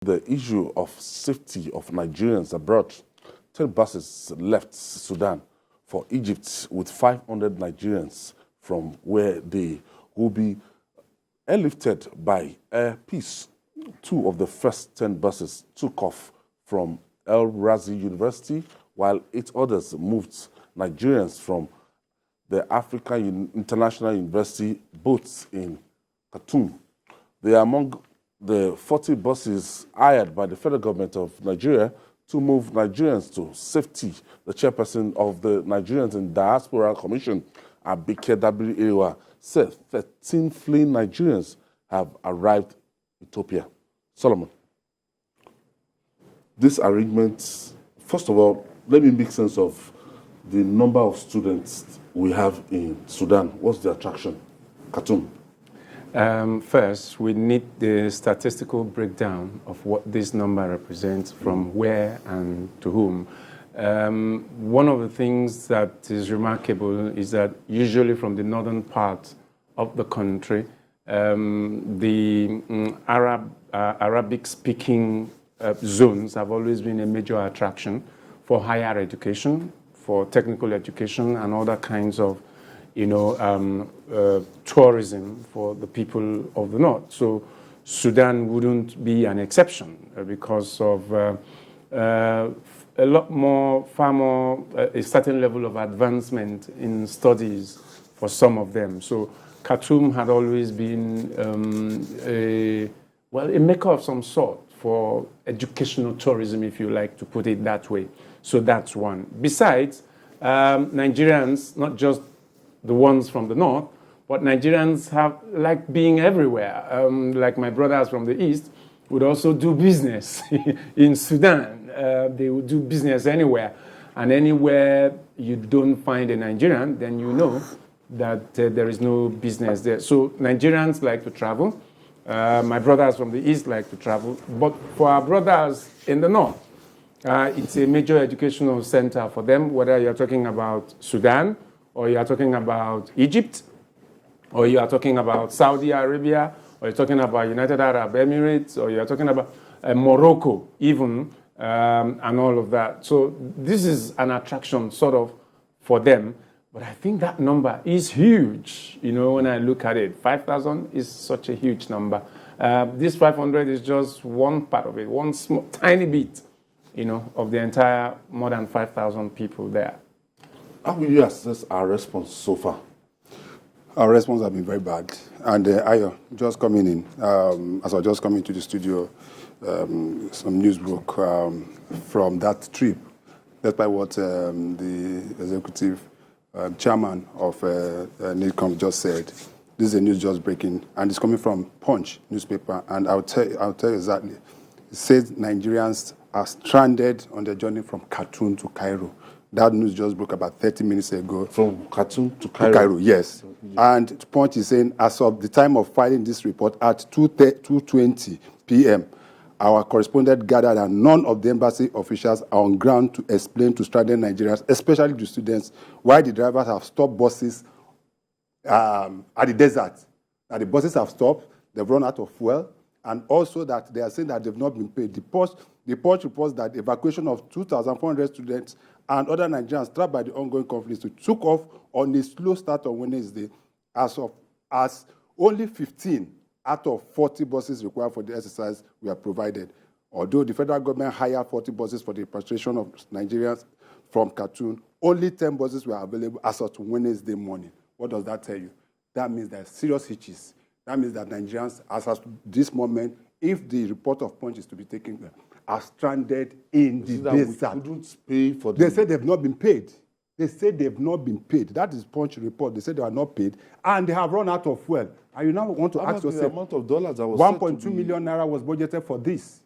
The issue of safety of Nigerians abroad. 10 buses left Sudan for Egypt with 500 Nigerians from where they will be airlifted by Air Peace. 2 of the first 10 buses took off from El Razi University, while 8 others moved Nigerians from the African International University, both in Khartoum. They are among the 40 buses hired by the federal government of Nigeria to move Nigerians to safety. The chairperson of the Nigerians in Diaspora Commission, Eqypt, said 13 fleeing Nigerians have arrived in Ethiopia. Solomon, this arrangement, first of all, let me make sense of the number of students we have in Sudan. What's the attraction? Khartoum. First, we need the statistical breakdown of what this number represents from where and to whom. One of the things that is remarkable is that usually from the northern part of the country, the Arabic-speaking zones have always been a major attraction for higher education, for technical education, and other kinds of tourism for the people of the north. So Sudan wouldn't be an exception because of a certain level of advancement in studies for some of them. So Khartoum had always been a maker of some sort for educational tourism, if you like to put it that way. So that's one. Besides, Nigerians, not just the ones from the north, but Nigerians like being everywhere. Like my brothers from the east would also do business in Sudan. They would do business anywhere. And anywhere you don't find a Nigerian, then you know that there is no business there. So Nigerians like to travel. My brothers from the east like to travel. But for our brothers in the north, it's a major educational center for them, whether you're talking about Sudan, or you are talking about Egypt, or you are talking about Saudi Arabia, or you're talking about United Arab Emirates, or you're talking about Morocco even, and all of that. So this is an attraction sort of for them. But I think that number is huge. When I look at it, 5,000 is such a huge number. This 500 is just one part of it, one small, tiny bit, of the entire more than 5,000 people there. How will you assess our response so far? Our response has been very bad. And Ayo, just coming in, as I was just coming to the studio, some news broke from that trip. Despite what the executive chairman of Eqypt just said. This is a news just breaking, and it's coming from Punch newspaper. And I'll tell you exactly. It says Nigerians are stranded on their journey from Khartoum to Cairo. That news just broke about 30 minutes ago. From Khartoum to Cairo? To Cairo, yes. And Punch is saying, as of the time of filing this report at 2:20 p.m., our correspondent gathered that none of the embassy officials are on ground to explain to stranded Nigerians, especially the students, why the drivers have stopped buses at the desert. That the buses have stopped, they've run out of fuel, and also that they are saying that they've not been paid. The Punch reports that the evacuation of 2,400 students and other Nigerians trapped by the ongoing conflict took off on a slow start on Wednesday, as only 15 out of 40 buses required for the exercise were provided. Although the federal government hired 40 buses for the repatriation of Nigerians from Khartoum, only 10 buses were available as of Wednesday morning. What does that tell you? That means there are serious hitches. That means that Nigerians, as of this moment, if the report of Punch is to be taken, are stranded in the desert. We couldn't pay for They say they've not been paid. They say they've not been paid. That is Punch report. They say they are not paid, and they have run out of fuel. And you now want to ask yourself, the amount of dollars that was 1.2 million naira was budgeted for this,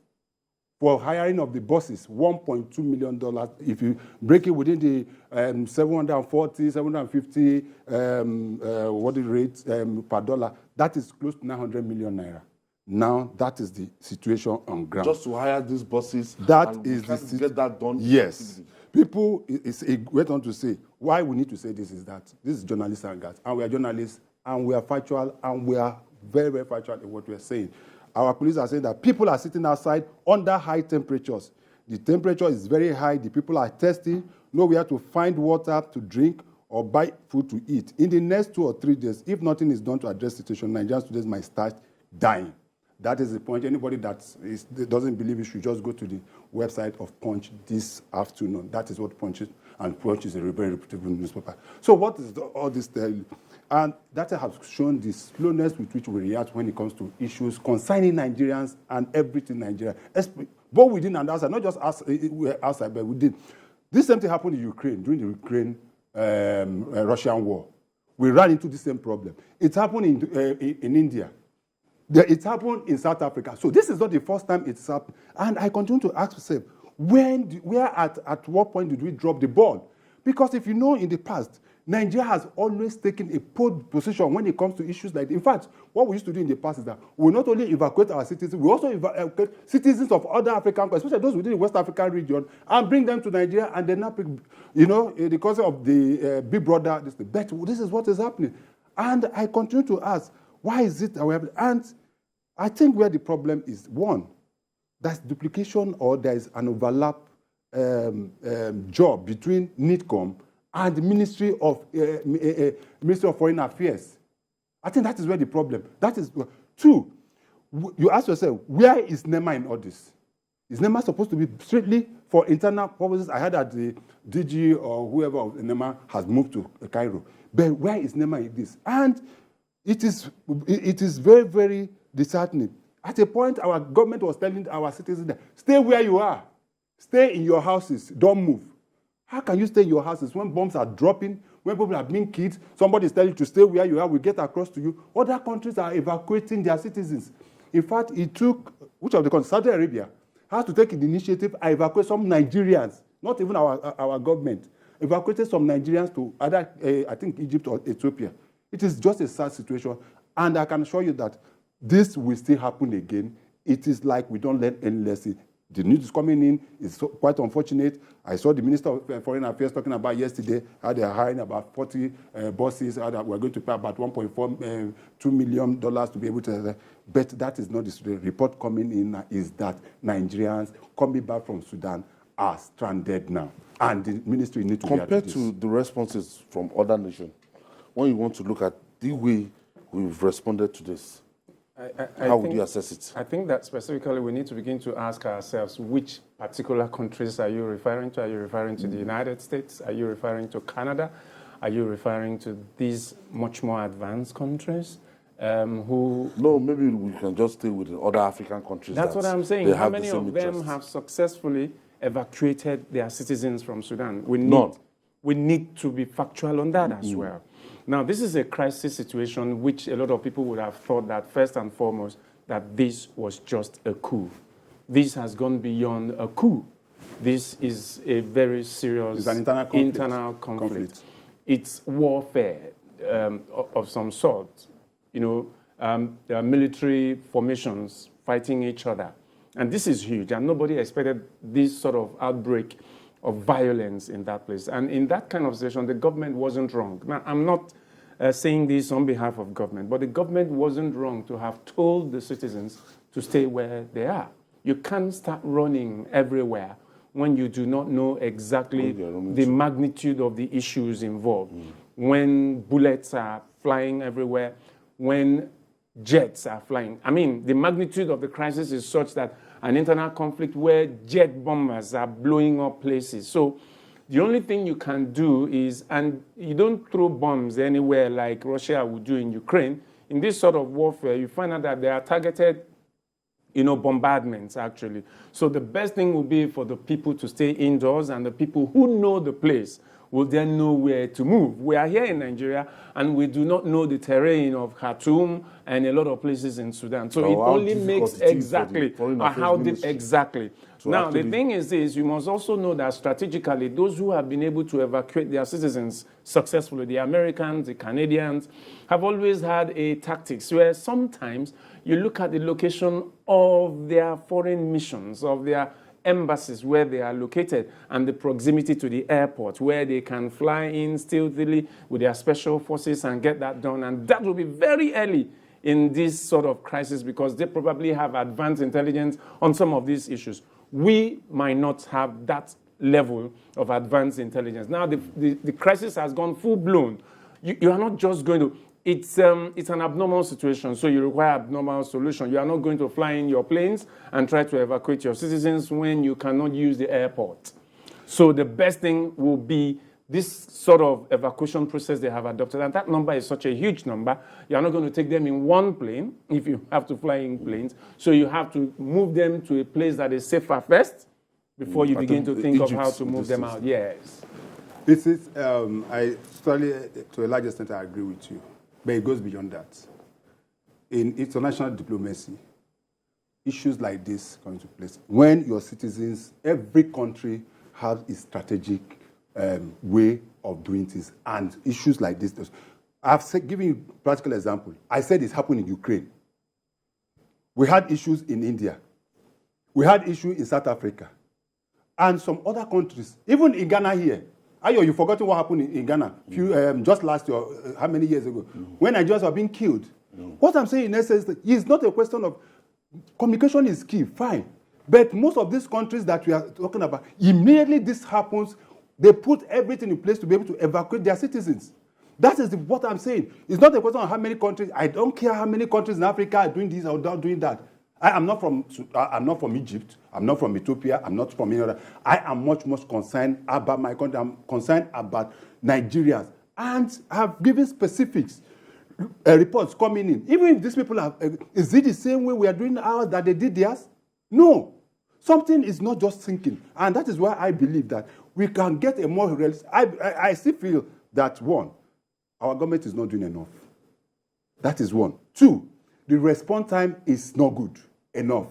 for hiring of the buses. $1.2 million. If you break it within the 740, 750 what the rate per dollar, that is close to 900 million naira. Now that is the situation on ground. Just to hire these buses. That is to get that done. Yes. People went on to say, why we need to say this is that this is journalists and guys, and we are journalists, and we are factual, and we are very, very factual in what we are saying. Our police are saying that people are sitting outside under high temperatures. The temperature is very high. The people are thirsty, nowhere to find water to drink or buy food to eat. In the next 2 or 3 days, if nothing is done to address the situation, Nigerian students might start dying. That is the point. Anybody that doesn't believe it should just go to the website of Punch this afternoon. That is what Punch is, and Punch is a very reputable newspaper. So what is all this tell you? And that has shown the slowness with which we react when it comes to issues concerning Nigerians and everything Nigeria, both within and outside, not just outside, but within. This same thing happened in Ukraine, during the Ukraine-Russian war. We ran into the same problem. It happened in India. It happened in South Africa. So this is not the first time it's happened. And I continue to ask myself, at what point did we drop the ball? Because if you know in the past, Nigeria has always taken a pole position when it comes to issues like that. In fact, what we used to do in the past is that we not only evacuate our citizens, we also evacuate citizens of other African countries, especially those within the West African region, and bring them to Nigeria, and then not, the cause of the Big Brother, but this is what is happening. And I continue to ask, why is it that we have? And I think where the problem is, one, there's duplication or there's an overlap job between NITCOM and the Ministry of Foreign Affairs. I think that is where the problem. That is two. You ask yourself, where is NEMA in all this? Is NEMA supposed to be strictly for internal purposes? I heard that the DG or whoever of NEMA has moved to Cairo. But where is NEMA in this? And it is very, very disheartening. At a point, our government was telling our citizens that stay where you are, stay in your houses, don't move. How can you stay in your houses when bombs are dropping, when people are being killed? Somebody is telling you to stay where you are, we'll get across to you. Other countries are evacuating their citizens. In fact, it took, which of the countries? Saudi Arabia has to take the initiative and evacuate some Nigerians, not even our government, evacuated some Nigerians to either, I think, Egypt or Ethiopia. It is just a sad situation, and I can assure you that this will still happen again. It is like we don't learn any lesson. The news is coming in. It's quite unfortunate. I saw the Minister of Foreign Affairs talking about yesterday how they are hiring about 40 buses, how that we're going to pay about $1.2 million to be able to. But that is not the report coming in, is that Nigerians coming back from Sudan are stranded now. And the ministry needs to compared to the responses from other nations, when you want to look at the way we've responded to this, how would you assess it? I think that specifically we need to begin to ask ourselves, which particular countries are you referring to? Are you referring to the United States? Are you referring to Canada? Are you referring to these much more advanced countries who... No, maybe we can just stay with the other African countries. That's what I'm saying. How many of them have successfully evacuated their citizens from Sudan? We need to be factual on that as well. Now, this is a crisis situation which a lot of people would have thought that first and foremost that this was just a coup. This has gone beyond a coup. This is a very serious internal conflict. It's warfare of some sort. There are military formations fighting each other. And this is huge, and nobody expected this sort of outbreak of violence in that place. And in that kind of situation, the government wasn't wrong. Now, I'm not saying this on behalf of government, but the government wasn't wrong to have told the citizens to stay where they are. You can't start running everywhere when you do not know exactly the magnitude of the issues involved. When bullets are flying everywhere, when jets are flying. I mean, the magnitude of the crisis is such that an internal conflict where jet bombers are blowing up places. So the only thing you can do is, and you don't throw bombs anywhere like Russia would do in Ukraine. In this sort of warfare, you find out that they are targeted, bombardments, actually. So the best thing will be for the people to stay indoors, and the people who know the place will then know where to move. We are here in Nigeria, and we do not know the terrain of Khartoum and a lot of places in Sudan. So it only makes exactly. So now, the thing is this, you must also know that strategically, those who have been able to evacuate their citizens successfully, the Americans, the Canadians, have always had a tactics where sometimes you look at the location of their foreign missions, of their embassies where they are located, and the proximity to the airport where they can fly in stealthily with their special forces and get that done. And that will be very early in this sort of crisis because they probably have advanced intelligence on some of these issues. We might not have that level of advanced intelligence. Now, the crisis has gone full-blown. You are not just going to... It's an abnormal situation, so you require abnormal solution. You are not going to fly in your planes and try to evacuate your citizens when you cannot use the airport. So the best thing will be this sort of evacuation process they have adopted, and that number is such a huge number. You are not going to take them in one plane if you have to fly in planes. So you have to move them to a place that is safer first before you begin to think of how to move them out. Yes. This is, I totally, to a large extent, I agree with you. But it goes beyond that. In international diplomacy, issues like this come into place. When your citizens, every country has a strategic way of doing things, and issues like this. I've given you a practical example. I said it's happened in Ukraine. We had issues in India. We had issues in South Africa. And some other countries, even in Ghana here. Ayo, you've forgotten what happened in Ghana just last year, how many years ago, when Nigerians were being killed. What I'm saying in essence is not a question of communication is key, fine. But most of these countries that we are talking about, immediately this happens, they put everything in place to be able to evacuate their citizens. That is what I'm saying. It's not a question of how many countries. I don't care how many countries in Africa are doing this or not doing that. I'm not from Egypt. I'm not from Ethiopia. I'm not from any other. I am much concerned about my country. I'm concerned about Nigerians. And have given specifics, reports coming in. Even if these people are, is it the same way we are doing ours that they did theirs? No. Something is not just thinking. And that is why I believe that we can get a more realistic. I still feel that, one, our government is not doing enough. That is one. Two, the response time is not good enough.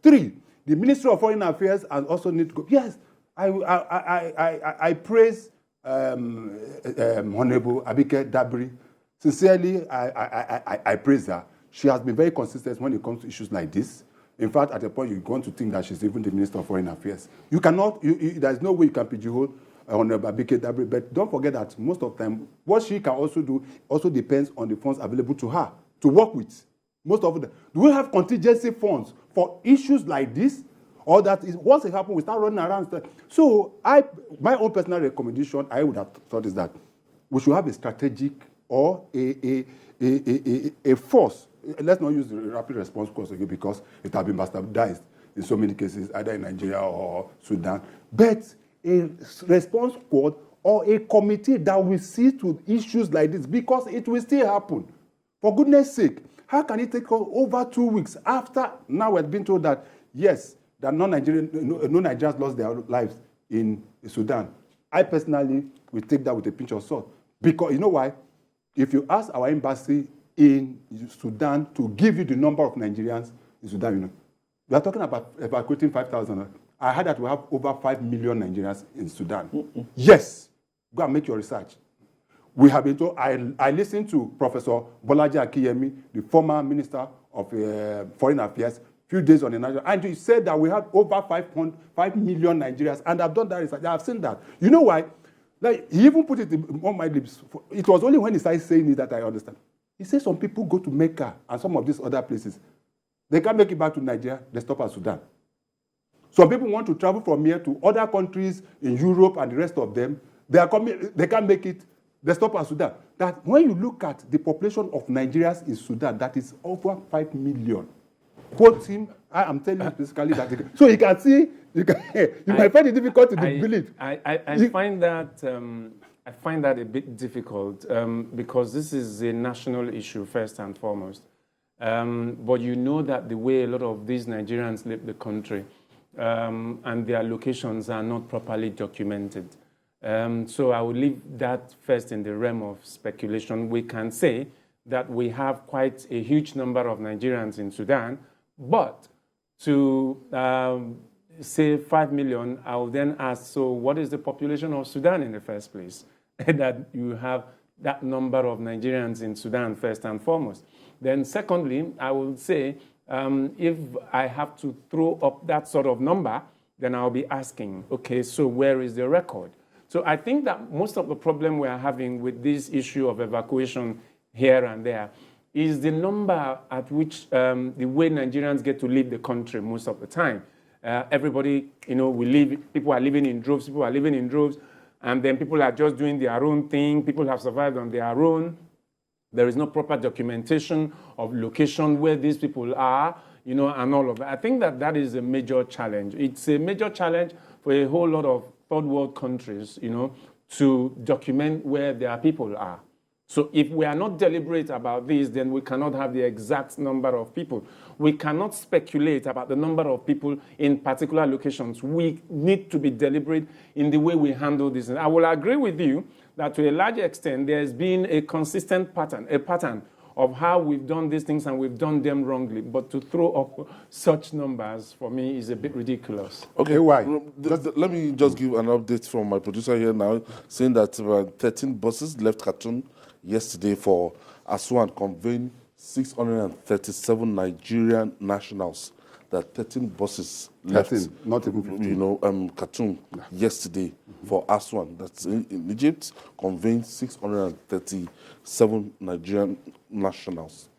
Three, the Ministry of Foreign Affairs has also need to go. Yes, I praise Honorable Abike Dabiri. Sincerely, I praise her. She has been very consistent when it comes to issues like this. In fact, at a point, you're going to think that she's even the Minister of Foreign Affairs. You cannot, there's no way you can pigeonhole Honorable Abike Dabiri. But don't forget that most of the time, what she can also do also depends on the funds available to her to work with. Most of them. Do we have contingency funds for issues like this? Or that is, once it happens, we start running around. So my own personal recommendation, I would have thought is that we should have a strategic or a force. Let's not use the rapid response course again because it has been bastardized in so many cases, either in Nigeria or Sudan. But a response squad or a committee that will see to issues like this because it will still happen. For goodness sake, how can it take over 2 weeks after now we've been told that, yes, that no Nigerians lost their lives in Sudan? I personally will take that with a pinch of salt. Because you know why? If you ask our embassy in Sudan to give you the number of Nigerians in Sudan, we are talking about evacuating 5,000. I heard that we have over 5 million Nigerians in Sudan. Yes, go and make your research. We have been told, I listened to Professor Bolaji Akiyemi, the former Minister of Foreign Affairs, a few days on the national, and he said that we have over 5 million Nigerians, and I've done that research. I've seen that. You know why? Like, he even put it on my lips. It was only when he started saying it that I understand. He said some people go to Mecca and some of these other places. They can't make it back to Nigeria. They stop at Sudan. Some people want to travel from here to other countries in Europe and the rest of them. They can't make it. They stop at Sudan. That when you look at the population of Nigerians in Sudan, that is over 5 million. Quote him, I am telling you basically that. So you can see, you might find it difficult to believe. I find that a bit difficult because this is a national issue first and foremost. But you know that the way a lot of these Nigerians leave the country and their locations are not properly documented. So I will leave that first in the realm of speculation. We can say that we have quite a huge number of Nigerians in Sudan, but to say 5 million, I will then ask, so what is the population of Sudan in the first place? That you have that number of Nigerians in Sudan first and foremost. Then secondly, I will say, if I have to throw up that sort of number, then I'll be asking, okay, so where is the record? So I think that most of the problem we are having with this issue of evacuation here and there is the number at which the way Nigerians get to leave the country most of the time. Everybody, people are living in droves, and then people are just doing their own thing. People have survived on their own. There is no proper documentation of location where these people are, and all of that. I think that is a major challenge. It's a major challenge for a whole lot of third world countries, to document where their people are. So if we are not deliberate about this, then we cannot have the exact number of people. We cannot speculate about the number of people in particular locations. We need to be deliberate in the way we handle this. And I will agree with you that to a large extent, there has been a consistent pattern, of how we've done these things and we've done them wrongly. But to throw up such numbers, for me, is a bit ridiculous. Okay, why? Let me just give an update from my producer here now, saying that 13 buses left Khartoum yesterday for Aswan, conveying 637 Nigerian nationals. That 13 buses left, not even 15. Khartoum yesterday for Aswan. That's in Egypt, conveying 637 Nigerian nationals.